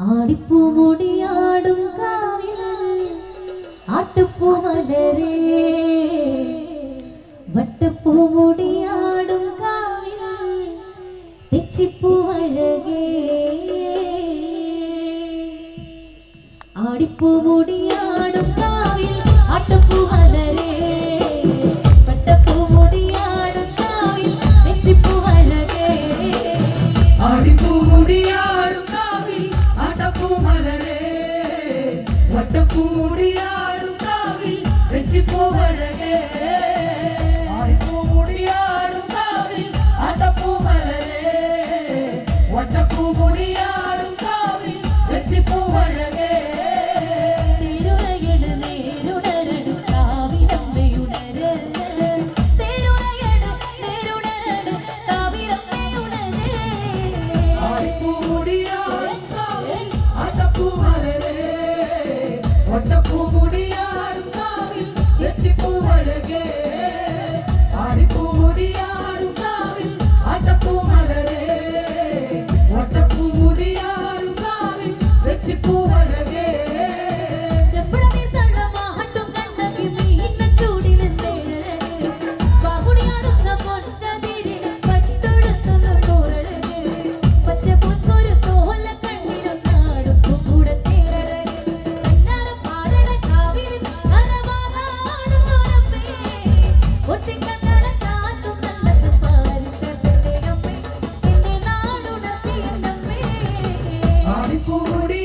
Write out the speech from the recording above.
ആടിപ്പൂ മുടിയാടും കാവിൽ ആട്ടുപ്പൂ മലരേ വട്ടപ്പൂ മുടിയാടും കാവിൽ തെച്ചിപ്പൂ അഴകേ ആടിപ്പൂ മുടിയാടും കാവിൽ ആട്ടുപ്പൂ മലരേ വട്ടപ്പൂ മുടിയാടും കാവിൽ തെച്ചിപ്പൂ അഴകേ ആടിപ്പൂ മുടിയാടും കാവിൽ ആട്ടപ്പൂ മലരേ വട്ടപ്പൂ മുടിയാടും കാവിൽ തെച്ചിപ്പൂ അഴകേ ആടിപ്പൂ മുടിയാടും കാവിൽ ആട്ടപ്പൂ മലരേ വട്ടപ്പൂ മുടിയാടും കാവിൽ തെച്ചിപ്പൂ അഴകേ വട്ടപ്പൂ മുടിയാടും കാവിൽ തെച്ചിപ്പൂ അഴകേ ആടിപ്പൂ മുടിയാടും കാവിൽ ആട്ടപ്പൂ മലരേ വട്ടപ്പൂ മുടിയാടും കാവിൽ തെച്ചിപ്പൂ അഴകേ ആടിപ്പൂ മുടി